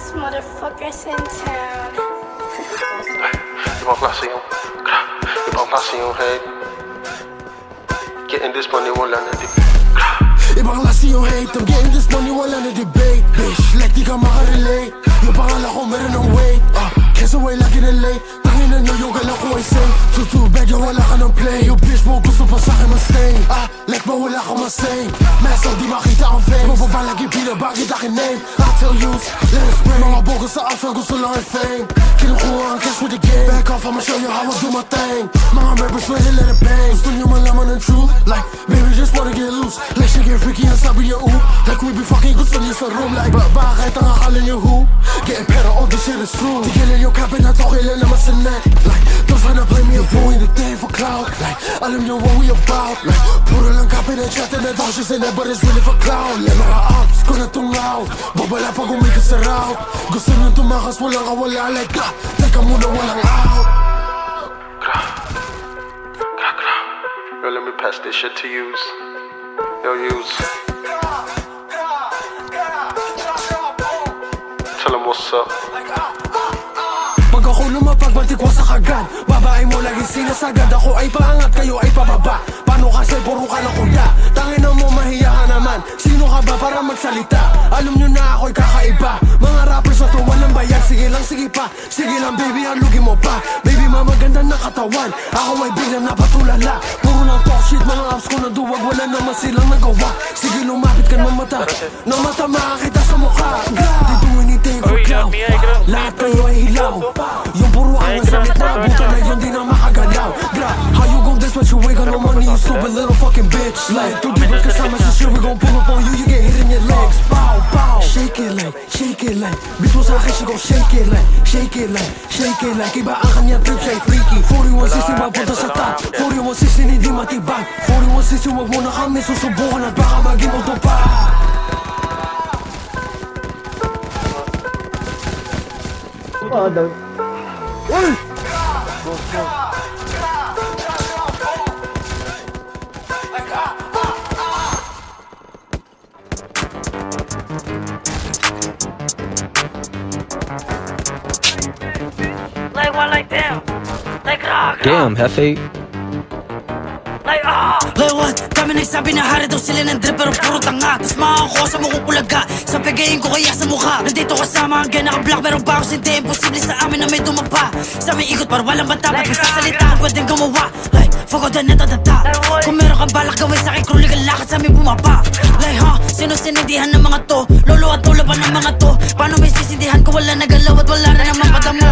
baddest motherfuckers in town. Ibang klase yung ibang klase yung hate. Getting this money wala na Ibang klase yung hate. I'm getting this money wala na debate. Bitch, like di ka makarelate. Yung pangalan ko meron ng weight. Kesa way lagi na late. Tanginan nyo yung gala ko ay safe. Too bad yung wala ka ng play. Yung bitch mo gusto pa sa'kin ma-stay. Like ba wala ka ma-say. Maso di makita ang face. Mababa lagi pinabagit akin name. I tell you, let it spray. Mga bogus sa after gusto lang ay fame. Kinukuha ang cash with the game. Back off, I'ma show you how I do my thing. Mga rappers ready, let it bang. Gusto nyo malaman ng truth. Like, baby just wanna get loose. Like, she get freaky and sabi niya ooh. Like, we be fucking gusto niya sa room. Like, bakit ang akala niyo who? Getting pero all this shit is true. Tigilin yung kapit na to, kailan naman sa net. Like, don't try to play me a fool in the day for clout. Like, alam niyo what we about. Like, puro lang kapit na chat and the dog, she say that but it's really for clout. Let mga ops ko na tungaw. Babala pag umika sa route. Gusto niyo tumakas, walang kawala. Like, teka muna, walang out. Yo, let me pass this shit to use. Yo, use. Tell him what's up. Pag ako lumapag, batik sa kagad. Babae mo laging sinasagad. Ako ay paangat, kayo ay pababa. Paano kasi puro ka na kuda? Tangin na mo, mahiya ka naman. Sino ka ba para magsalita? Alam nyo na ako'y kakaiba. Mga rappers na to walang bayad. Sige lang, sige pa. Sige lang baby, halugin mo pa. Baby, mamaganda na katawan. Ako ay biglang napatulala. Puro lang talk shit, mga apps ko na duwag. Wala naman silang nagawa. Sige lumapit ka ng mata. Ng mata makakita sa mukha. Di do anything for clout. Lahat kayo ay hilaw. Yung puro ang samit na buta na yun di na makagalaw. How you gon' this what you ain't got no money, you stupid little fucking bitch. Like, do di ba't kasama sa shit, we gon' pull up on you, you get hit in your legs. Pow, pow. Shake it like, shake it like. Bitch mo sa akin, she gon' shake it like, shake it like, shake it like. Iba ang kanya trip, siya'y freaky. 4160 mapunta sa top, 4160 hindi matibag. 4160 wag mo na kami susubukan at baka maging autopa. Like what, like damn? Like Damn, Hefe. Like Like what? Kami nagsabi na hari daw sila ng drip pero puro tanga. Tas makakakuha sa mukhang ulaga. Sa pegayin ko kaya sa mukha. Nandito kasama ang gana naka-black pero bounce hindi imposible sa amin na may dumapa. Sa may ikot para walang bata. Pag masasalita pwedeng gumawa. Like fuck all the netatata. Kung meron ka balak gawin sa akin crew legal lakad sa amin bumapa. Like sino sinindihan ng mga to? Lolo at lolo pa ng mga to. Paano may sisindihan ko wala nagalaw at wala na naman patamo?